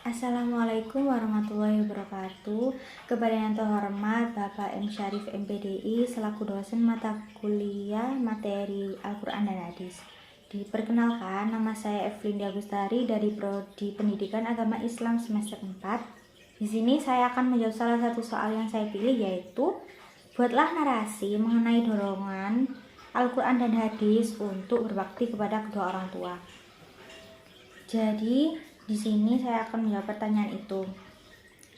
Assalamualaikum warahmatullahi wabarakatuh. Kepada yang terhormat Bapak M. Syarif MPDI selaku dosen mata kuliah materi Al-Quran dan Hadis. Diperkenalkan, nama saya Evelyn Agustari dari Prodi Pendidikan Agama Islam semester 4. Di sini saya akan menjawab salah satu soal yang saya pilih, yaitu buatlah narasi mengenai dorongan Al-Quran dan Hadis untuk berbakti kepada kedua orang tua. Jadi, di sini saya akan menjawab pertanyaan itu.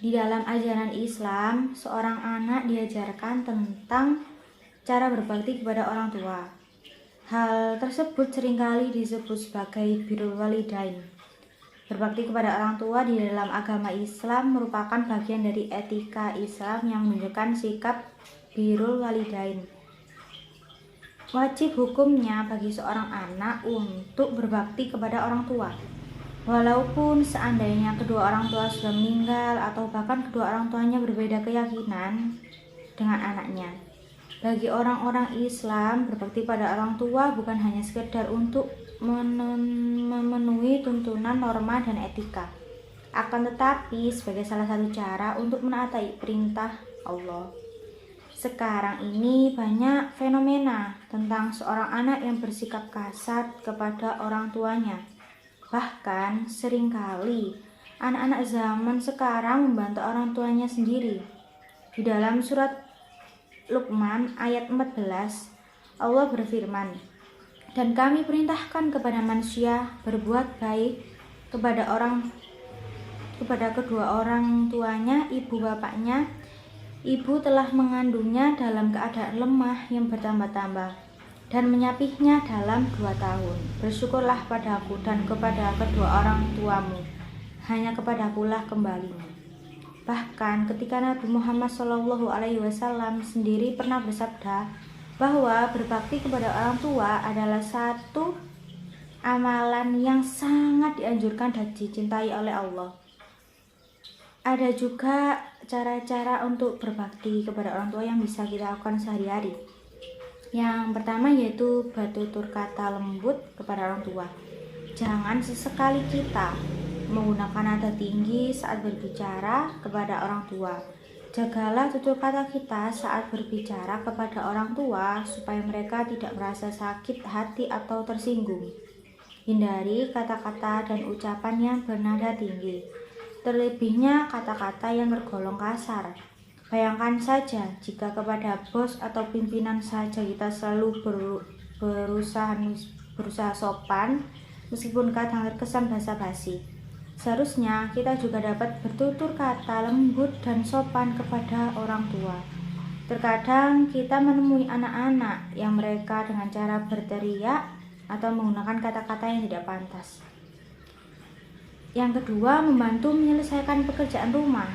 Di dalam ajaran Islam, seorang anak diajarkan tentang cara berbakti kepada orang tua. Hal tersebut seringkali disebut sebagai birrul walidain. Berbakti kepada orang tua di dalam agama Islam merupakan bagian dari etika Islam yang menunjukkan sikap birrul walidain. Wajib hukumnya bagi seorang anak untuk berbakti kepada orang tua. Walaupun seandainya kedua orang tua sudah meninggal atau bahkan kedua orang tuanya berbeda keyakinan dengan anaknya. Bagi orang-orang Islam, berbakti pada orang tua bukan hanya sekedar untuk memenuhi tuntunan norma dan etika, akan tetapi sebagai salah satu cara untuk menaati perintah Allah. Sekarang ini banyak fenomena tentang seorang anak yang bersikap kasar kepada orang tuanya. Bahkan seringkali anak-anak zaman sekarang membantu orang tuanya sendiri. Di dalam surat Luqman ayat 14, Allah berfirman, "Dan kami perintahkan kepada manusia berbuat baik kepada kedua orang tuanya, ibu bapaknya. Ibu telah mengandungnya dalam keadaan lemah yang bertambah-tambah dan menyapihnya dalam 2 tahun. Bersyukurlah padaku dan kepada kedua orang tuamu, hanya kepadakulah kembalimu." Bahkan ketika Nabi Muhammad SAW sendiri pernah bersabda bahwa berbakti kepada orang tua adalah satu amalan yang sangat dianjurkan dan dicintai oleh Allah. Ada juga cara-cara untuk berbakti kepada orang tua yang bisa kita lakukan sehari-hari. Yang pertama yaitu bertutur kata lembut kepada orang tua. Jangan sesekali kita menggunakan nada tinggi saat berbicara kepada orang tua. Jagalah tutur kata kita saat berbicara kepada orang tua supaya mereka tidak merasa sakit hati atau tersinggung. Hindari kata-kata dan ucapan yang bernada tinggi, terlebihnya kata-kata yang tergolong kasar. Bayangkan saja jika kepada bos atau pimpinan saja kita selalu berusaha sopan, meskipun kadang terkesan basa-basi. Seharusnya kita juga dapat bertutur kata lembut dan sopan kepada orang tua. Terkadang kita menemui anak-anak yang mereka dengan cara berteriak atau menggunakan kata-kata yang tidak pantas. Yang kedua, membantu menyelesaikan pekerjaan rumah.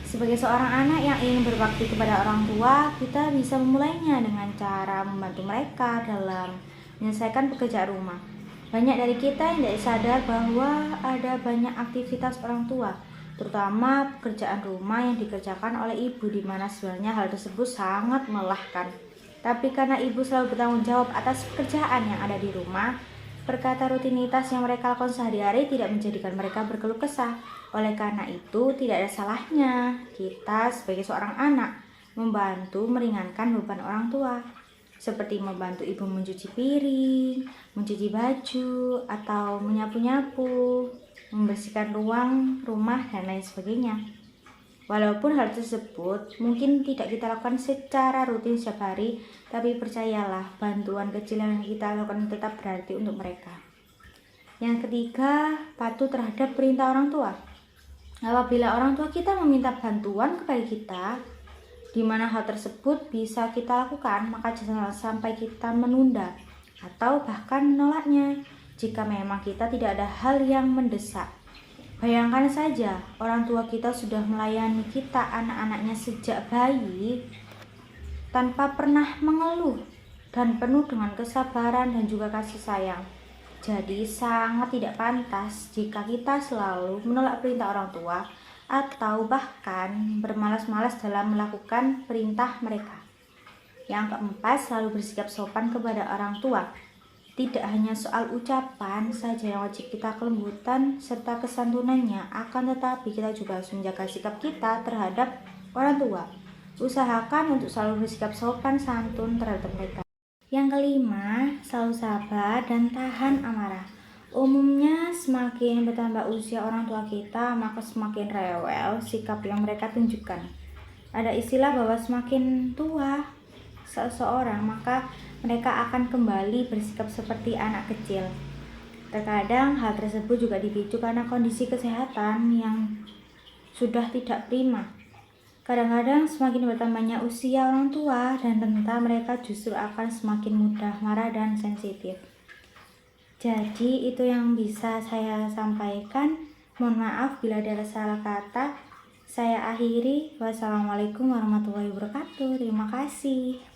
Sebagai seorang anak yang ingin berbakti kepada orang tua, kita bisa memulainya dengan cara membantu mereka dalam menyelesaikan pekerjaan rumah. Banyak dari kita yang tidak sadar bahwa ada banyak aktivitas orang tua, terutama pekerjaan rumah yang dikerjakan oleh ibu, di mana sebenarnya hal tersebut sangat melelahkan. Tapi karena ibu selalu bertanggung jawab atas pekerjaan yang ada di rumah, berkata rutinitas yang mereka lakukan sehari-hari tidak menjadikan mereka berkeluh kesah. Oleh karena itu, tidak ada salahnya kita sebagai seorang anak membantu meringankan beban orang tua, seperti membantu ibu mencuci piring, mencuci baju, atau menyapu-nyapu, membersihkan ruang, rumah, dan lain sebagainya. Walaupun hal tersebut mungkin tidak kita lakukan secara rutin setiap hari, tapi percayalah, bantuan kecil yang kita lakukan tetap berarti untuk mereka. Yang ketiga, patuh terhadap perintah orang tua. Apabila orang tua kita meminta bantuan kepada kita, di mana hal tersebut bisa kita lakukan, maka jangan sampai kita menunda atau bahkan menolaknya jika memang kita tidak ada hal yang mendesak. Bayangkan saja, orang tua kita sudah melayani kita, anak-anaknya sejak bayi, tanpa pernah mengeluh dan penuh dengan kesabaran dan juga kasih sayang. Jadi sangat tidak pantas jika kita selalu menolak perintah orang tua atau bahkan bermalas-malas dalam melakukan perintah mereka. Yang keempat, selalu bersikap sopan kepada orang tua. Tidak hanya soal ucapan saja yang wajib kita kelembutan serta kesantunannya, akan tetapi kita juga harus menjaga sikap kita terhadap orang tua. Usahakan untuk selalu bersikap sopan santun terhadap mereka. Yang kelima, selalu sabar dan tahan amarah. Umumnya semakin bertambah usia orang tua kita, maka semakin rewel sikap yang mereka tunjukkan. Ada istilah bahwa semakin tua seseorang, maka mereka akan kembali bersikap seperti anak kecil. Terkadang hal tersebut juga dipicu karena kondisi kesehatan yang sudah tidak prima. Kadang-kadang semakin bertambahnya usia orang tua dan renta, mereka justru akan semakin mudah marah dan sensitif. Jadi itu yang bisa saya sampaikan. Mohon maaf bila ada salah kata. Saya akhiri. Wassalamualaikum warahmatullahi wabarakatuh. Terima kasih.